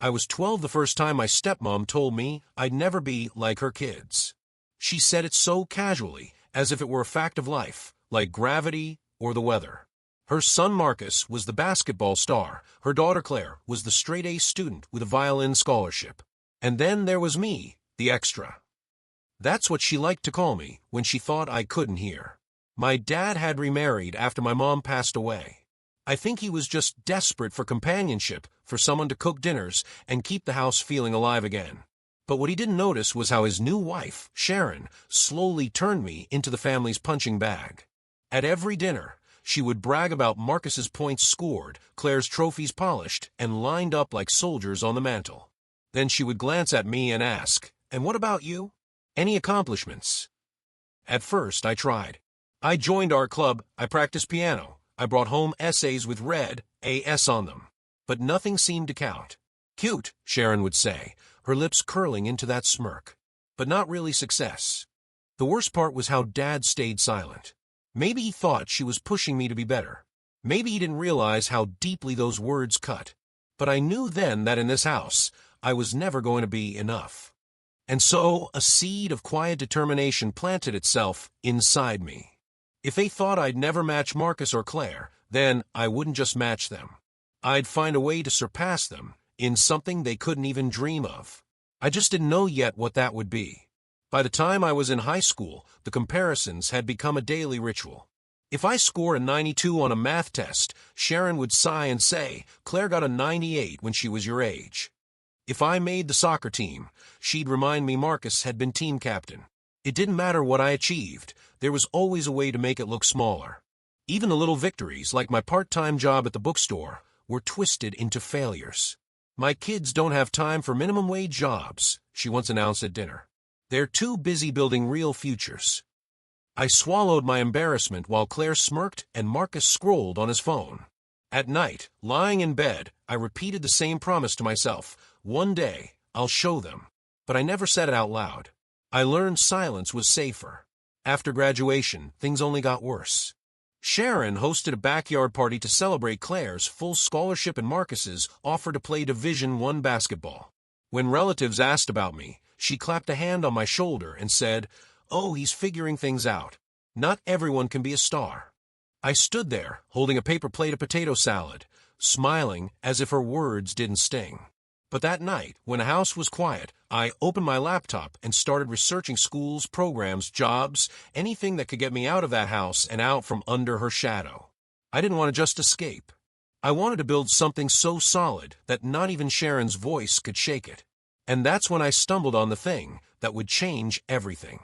I was 12 the first time my stepmom told me I'd never be like her kids. She said it so casually, as if it were a fact of life, like gravity or the weather. Her son Marcus was the basketball star. Her daughter Claire was the straight-A student with a violin scholarship. And then there was me, the extra. That's what she liked to call me when she thought I couldn't hear. My dad had remarried after my mom passed away. I think he was just desperate for companionship, for someone to cook dinners and keep the house feeling alive again. But what he didn't notice was how his new wife, Sharon, slowly turned me into the family's punching bag. At every dinner, she would brag about Marcus's points scored, Claire's trophies polished, and lined up like soldiers on the mantle. Then she would glance at me and ask, "And what about you? Any accomplishments?" At first, I tried. I joined our club, I practiced piano, I brought home essays with red AS on them. But nothing seemed to count. "Cute," Sharon would say, her lips curling into that smirk. But not really success. The worst part was how Dad stayed silent. Maybe he thought she was pushing me to be better. Maybe he didn't realize how deeply those words cut. But I knew then that in this house, I was never going to be enough. And so, a seed of quiet determination planted itself inside me. If they thought I'd never match Marcus or Claire, then I wouldn't just match them. I'd find a way to surpass them in something they couldn't even dream of. I just didn't know yet what that would be. By the time I was in high school, the comparisons had become a daily ritual. If I scored a 92 on a math test, Sharon would sigh and say, "Claire got a 98 when she was your age." If I made the soccer team, she'd remind me Marcus had been team captain. It didn't matter what I achieved, there was always a way to make it look smaller. Even the little victories, like my part-time job at the bookstore, were twisted into failures. "My kids don't have time for minimum-wage jobs," she once announced at dinner. "They're too busy building real futures." I swallowed my embarrassment while Claire smirked and Marcus scrolled on his phone. At night, lying in bed, I repeated the same promise to myself. One day, I'll show them. But I never said it out loud. I learned silence was safer. After graduation, things only got worse. Sharon hosted a backyard party to celebrate Claire's full scholarship and Marcus's offer to play Division I basketball. When relatives asked about me, she clapped a hand on my shoulder and said, "Oh, he's figuring things out. Not everyone can be a star." I stood there, holding a paper plate of potato salad, smiling as if her words didn't sting. But that night, when the house was quiet, I opened my laptop and started researching schools, programs, jobs, anything that could get me out of that house and out from under her shadow. I didn't want to just escape. I wanted to build something so solid that not even Sharon's voice could shake it. And that's when I stumbled on the thing that would change everything.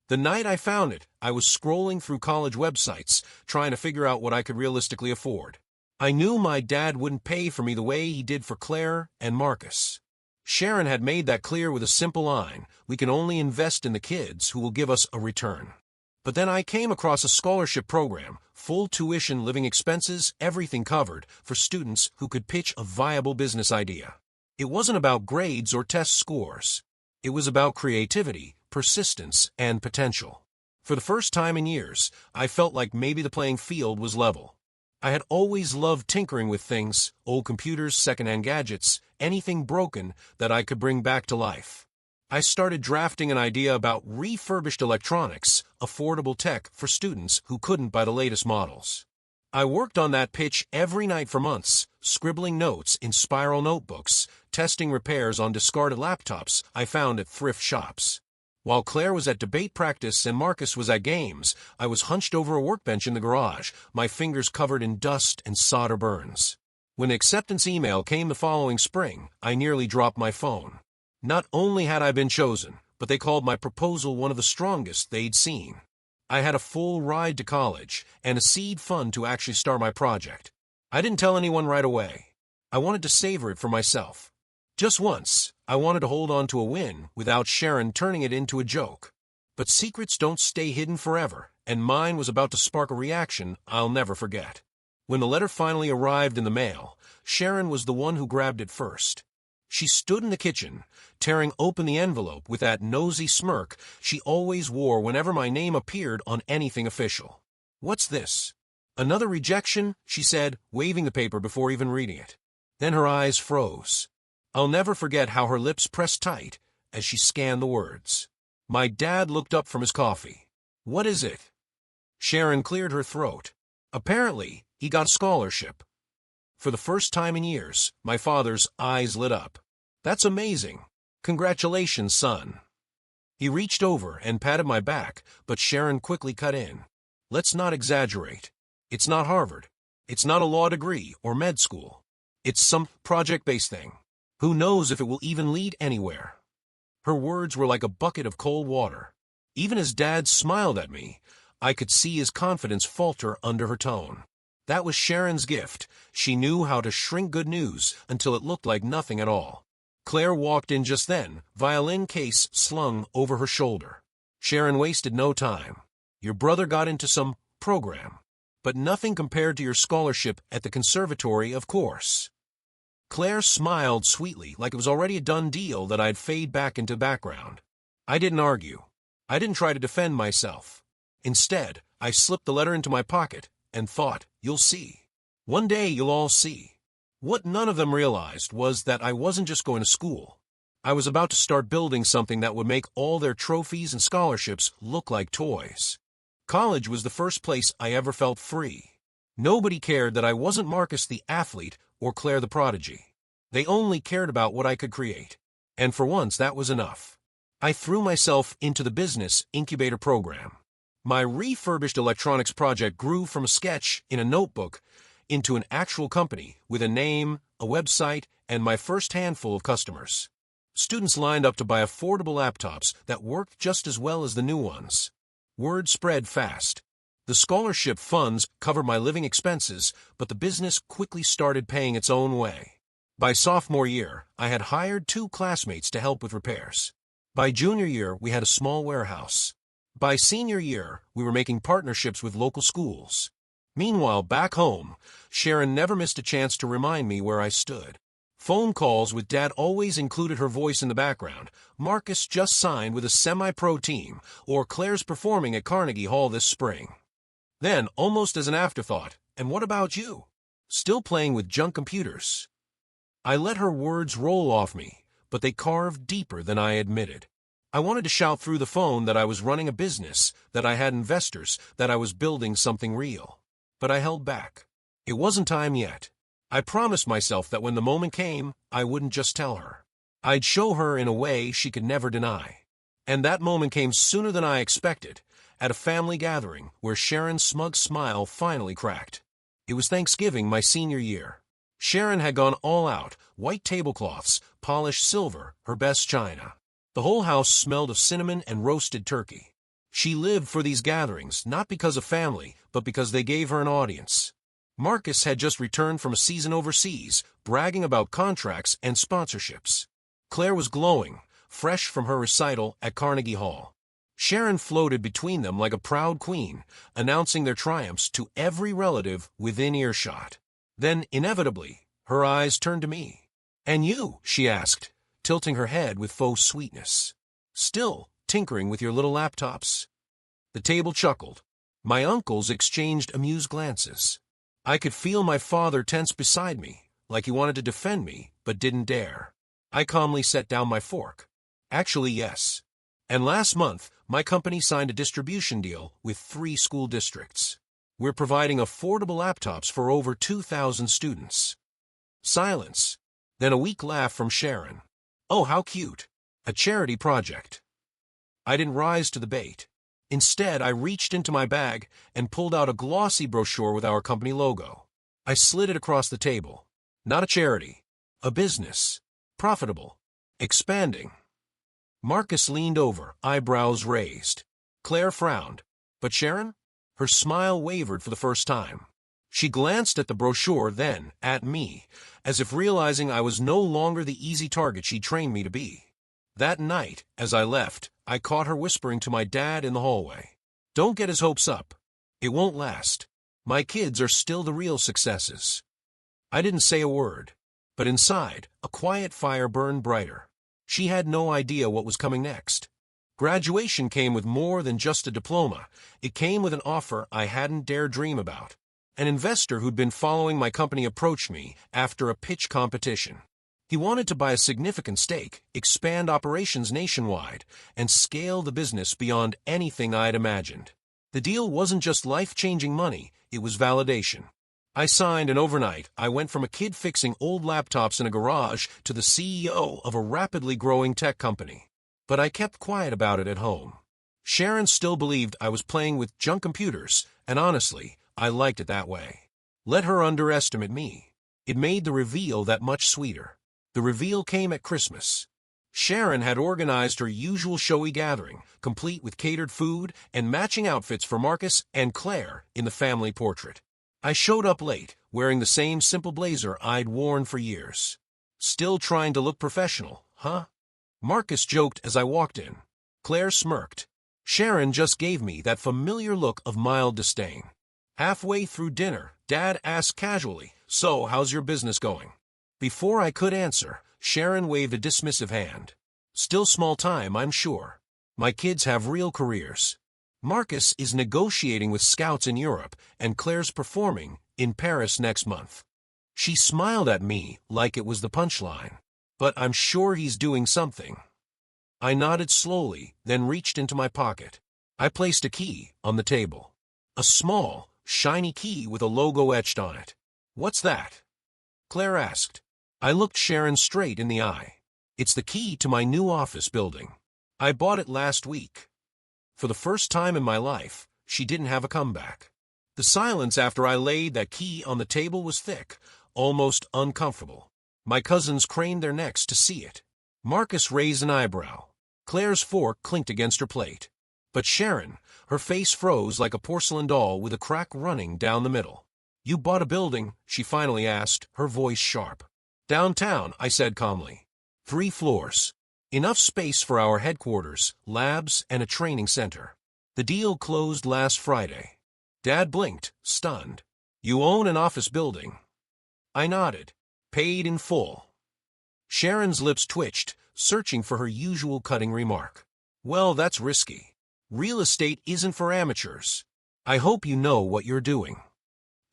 The night I found it, I was scrolling through college websites, trying to figure out what I could realistically afford. I knew my dad wouldn't pay for me the way he did for Claire and Marcus. Sharon had made that clear with a simple line: "We can only invest in the kids who will give us a return." But then I came across a scholarship program, full tuition, living expenses, everything covered, for students who could pitch a viable business idea. It wasn't about grades or test scores. It was about creativity, persistence, and potential. For the first time in years, I felt like maybe the playing field was level. I had always loved tinkering with things, old computers, secondhand gadgets, anything broken that I could bring back to life. I started drafting an idea about refurbished electronics, affordable tech for students who couldn't buy the latest models. I worked on that pitch every night for months, scribbling notes in spiral notebooks, testing repairs on discarded laptops I found at thrift shops. While Claire was at debate practice and Marcus was at games, I was hunched over a workbench in the garage, my fingers covered in dust and solder burns. When the acceptance email came the following spring, I nearly dropped my phone. Not only had I been chosen, but they called my proposal one of the strongest they'd seen. I had a full ride to college and a seed fund to actually start my project. I didn't tell anyone right away. I wanted to savor it for myself. Just once, I wanted to hold on to a win without Sharon turning it into a joke. But secrets don't stay hidden forever, and mine was about to spark a reaction I'll never forget. When the letter finally arrived in the mail, Sharon was the one who grabbed it first. She stood in the kitchen, tearing open the envelope with that nosy smirk she always wore whenever my name appeared on anything official. "What's this?" "Another rejection?" she said, waving the paper before even reading it. Then her eyes froze. I'll never forget how her lips pressed tight as she scanned the words. My dad looked up from his coffee. "What is it?" Sharon cleared her throat. "Apparently, he got a scholarship." For the first time in years, my father's eyes lit up. "That's amazing. Congratulations, son." He reached over and patted my back, but Sharon quickly cut in. "Let's not exaggerate. It's not Harvard. It's not a law degree or med school. It's some project-based thing. Who knows if it will even lead anywhere?" Her words were like a bucket of cold water. Even as Dad smiled at me, I could see his confidence falter under her tone. That was Sharon's gift. She knew how to shrink good news until it looked like nothing at all. Claire walked in just then, violin case slung over her shoulder. Sharon wasted no time. "Your brother got into some program, but nothing compared to your scholarship at the conservatory, of course." Claire smiled sweetly, like it was already a done deal that I'd fade back into background. I didn't argue. I didn't try to defend myself. Instead, I slipped the letter into my pocket and thought, "You'll see. One day you'll all see." What none of them realized was that I wasn't just going to school. I was about to start building something that would make all their trophies and scholarships look like toys. College was the first place I ever felt free. Nobody cared that I wasn't Marcus the athlete or Claire the prodigy. They only cared about what I could create. And for once, that was enough. I threw myself into the business incubator program. My refurbished electronics project grew from a sketch in a notebook into an actual company with a name, a website, and my first handful of customers. Students lined up to buy affordable laptops that worked just as well as the new ones. Word spread fast. The scholarship funds covered my living expenses, but the business quickly started paying its own way. By sophomore year, I had hired 2 classmates to help with repairs. By junior year, we had a small warehouse. By senior year, we were making partnerships with local schools. Meanwhile, back home, Sharon never missed a chance to remind me where I stood. Phone calls with Dad always included her voice in the background. "Marcus just signed with a semi-pro team," or "Claire's performing at Carnegie Hall this spring." Then, almost as an afterthought, "And what about you? Still playing with junk computers?" I let her words roll off me, but they carved deeper than I admitted. I wanted to shout through the phone that I was running a business, that I had investors, that I was building something real. But I held back. It wasn't time yet. I promised myself that when the moment came, I wouldn't just tell her. I'd show her in a way she could never deny. And that moment came sooner than I expected, at a family gathering where Sharon's smug smile finally cracked. It was Thanksgiving my senior year. Sharon had gone all out, white tablecloths, polished silver, her best china. The whole house smelled of cinnamon and roasted turkey. She lived for these gatherings, not because of family, but because they gave her an audience. Marcus had just returned from a season overseas, bragging about contracts and sponsorships. Claire was glowing, fresh from her recital at Carnegie Hall. Sharon floated between them like a proud queen, announcing their triumphs to every relative within earshot. Then, inevitably, her eyes turned to me. "And you?" she asked, tilting her head with faux sweetness. "Still tinkering with your little laptops?" The table chuckled. My uncles exchanged amused glances. I could feel my father tense beside me, like he wanted to defend me, but didn't dare. I calmly set down my fork. "Actually, yes. And last month, my company signed a distribution deal with 3 school districts. We're providing affordable laptops for over 2,000 students." Silence. Then a weak laugh from Sharon. "Oh, how cute. A charity project." I didn't rise to the bait. Instead, I reached into my bag and pulled out a glossy brochure with our company logo. I slid it across the table. Not a charity. A business. Profitable. Expanding. Marcus leaned over, eyebrows raised. Claire frowned. But Sharon? Her smile wavered for the first time. She glanced at the brochure, then at me, as if realizing I was no longer the easy target she trained me to be. That night, as I left, I caught her whispering to my dad in the hallway. "Don't get his hopes up. It won't last. My kids are still the real successes." I didn't say a word, but inside, a quiet fire burned brighter. She had no idea what was coming next. Graduation came with more than just a diploma. It came with an offer I hadn't dared dream about. An investor who'd been following my company approached me after a pitch competition. He wanted to buy a significant stake, expand operations nationwide, and scale the business beyond anything I'd imagined. The deal wasn't just life-changing money, it was validation. I signed, and overnight, I went from a kid fixing old laptops in a garage to the CEO of a rapidly growing tech company. But I kept quiet about it at home. Sharon still believed I was playing with junk computers, and honestly, I liked it that way. Let her underestimate me. It made the reveal that much sweeter. The reveal came at Christmas. Sharon had organized her usual showy gathering, complete with catered food and matching outfits for Marcus and Claire in the family portrait. I showed up late, wearing the same simple blazer I'd worn for years. Still trying to look professional, huh? Marcus joked as I walked in. Claire smirked. Sharon just gave me that familiar look of mild disdain. Halfway through dinner, Dad asked casually, "So, how's your business going?" Before I could answer, Sharon waved a dismissive hand. "Still small time, I'm sure. My kids have real careers. Marcus is negotiating with scouts in Europe, and Claire's performing in Paris next month." She smiled at me like it was the punchline. "But I'm sure he's doing something." I nodded slowly, then reached into my pocket. I placed a key on the table. A small, shiny key with a logo etched on it. "What's that?" Claire asked. I looked Sharon straight in the eye. "It's the key to my new office building. I bought it last week." For the first time in my life, she didn't have a comeback. The silence after I laid that key on the table was thick, almost uncomfortable. My cousins craned their necks to see it. Marcus raised an eyebrow. Claire's fork clinked against her plate. But Sharon, her face froze like a porcelain doll with a crack running down the middle. "You bought a building?" she finally asked, her voice sharp. "Downtown," I said calmly. 3 floors. Enough space for our headquarters, labs, and a training center. The deal closed last Friday. Dad blinked, stunned. "You own an office building?" I nodded. "Paid in full." Sharon's lips twitched, searching for her usual cutting remark. "Well, that's risky. Real estate isn't for amateurs. I hope you know what you're doing."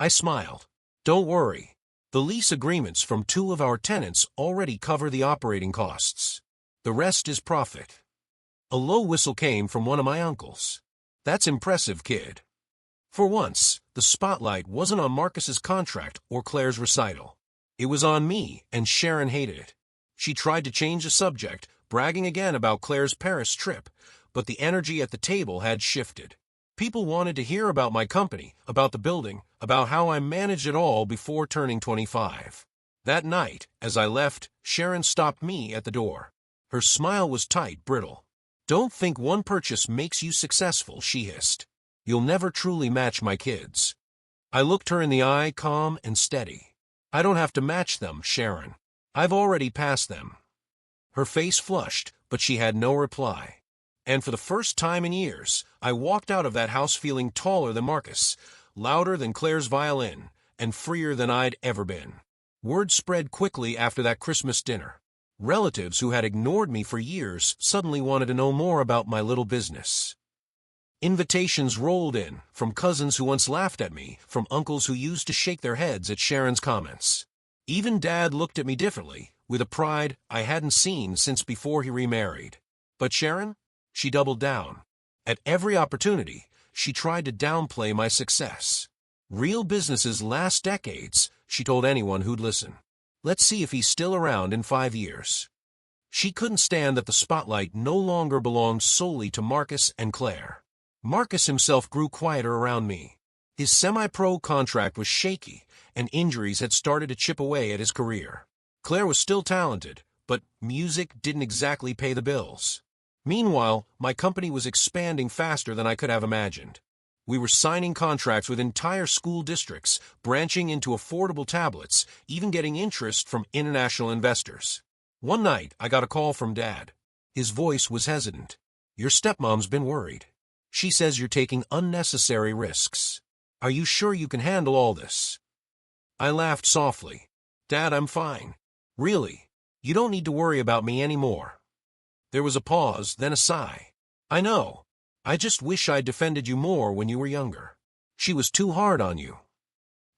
I smiled. "Don't worry. The lease agreements from 2 of our tenants already cover the operating costs. The rest is profit." A low whistle came from one of my uncles. "That's impressive, kid." For once, the spotlight wasn't on Marcus's contract or Claire's recital. It was on me, and Sharon hated it. She tried to change the subject, bragging again about Claire's Paris trip, but the energy at the table had shifted. People wanted to hear about my company, about the building, about how I managed it all before turning 25. That night, as I left, Sharon stopped me at the door. Her smile was tight, brittle. "Don't think one purchase makes you successful," she hissed. "You'll never truly match my kids." I looked her in the eye, calm and steady. "I don't have to match them, Sharon. I've already passed them." Her face flushed, but she had no reply. And for the first time in years, I walked out of that house feeling taller than Marcus, louder than Claire's violin, and freer than I'd ever been. Word spread quickly after that Christmas dinner. Relatives who had ignored me for years suddenly wanted to know more about my little business. Invitations rolled in, from cousins who once laughed at me, from uncles who used to shake their heads at Sharon's comments. Even Dad looked at me differently, with a pride I hadn't seen since before he remarried. But Sharon? She doubled down. At every opportunity, she tried to downplay my success. "Real businesses last decades," she told anyone who'd listen. "Let's see if he's still around in 5 years." She couldn't stand that the spotlight no longer belonged solely to Marcus and Claire. Marcus himself grew quieter around me. His semi-pro contract was shaky, and injuries had started to chip away at his career. Claire was still talented, but music didn't exactly pay the bills. Meanwhile, my company was expanding faster than I could have imagined. We were signing contracts with entire school districts, branching into affordable tablets, even getting interest from international investors. One night, I got a call from Dad. His voice was hesitant. "Your stepmom's been worried. She says you're taking unnecessary risks. Are you sure you can handle all this?" I laughed softly. "Dad, I'm fine. Really. You don't need to worry about me anymore." There was a pause, then a sigh. "I know. I just wish I'd defended you more when you were younger. She was too hard on you."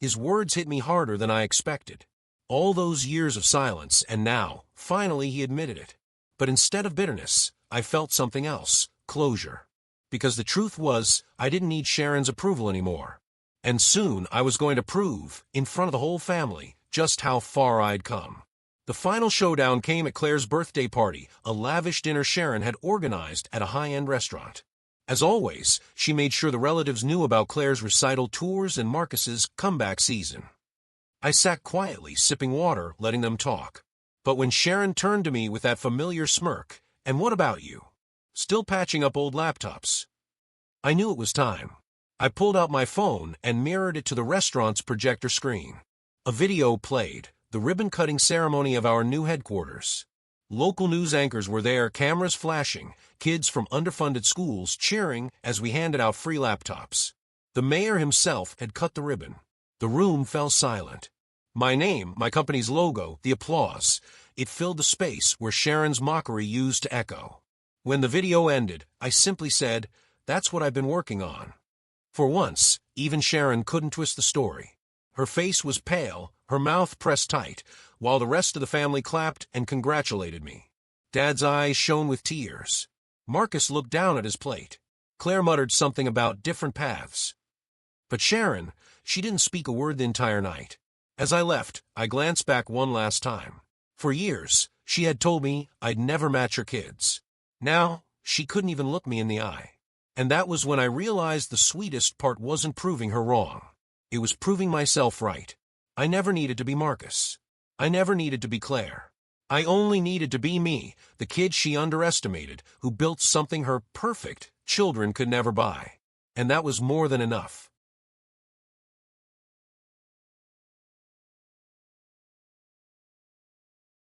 His words hit me harder than I expected. All those years of silence, and now, finally he admitted it. But instead of bitterness, I felt something else, closure. Because the truth was, I didn't need Sharon's approval anymore. And soon I was going to prove, in front of the whole family, just how far I'd come. The final showdown came at Claire's birthday party, a lavish dinner Sharon had organized at a high-end restaurant. As always, she made sure the relatives knew about Claire's recital tours and Marcus's comeback season. I sat quietly, sipping water, letting them talk. But when Sharon turned to me with that familiar smirk, "And what about you? Still patching up old laptops?" I knew it was time. I pulled out my phone and mirrored it to the restaurant's projector screen. A video played, the ribbon-cutting ceremony of our new headquarters. Local news anchors were there, cameras flashing, kids from underfunded schools cheering as we handed out free laptops. The mayor himself had cut the ribbon. The room fell silent. My name, my company's logo, the applause, it filled the space where Sharon's mockery used to echo. When the video ended, I simply said, "That's what I've been working on." For once, even Sharon couldn't twist the story. Her face was pale, her mouth pressed tight, while the rest of the family clapped and congratulated me. Dad's eyes shone with tears. Marcus looked down at his plate. Claire muttered something about different paths. But Sharon, she didn't speak a word the entire night. As I left, I glanced back one last time. For years, she had told me I'd never match her kids. Now, she couldn't even look me in the eye. And that was when I realized the sweetest part wasn't proving her wrong. It was proving myself right. I never needed to be Marcus. I never needed to be Claire. I only needed to be me, the kid she underestimated, who built something her perfect children could never buy. And that was more than enough.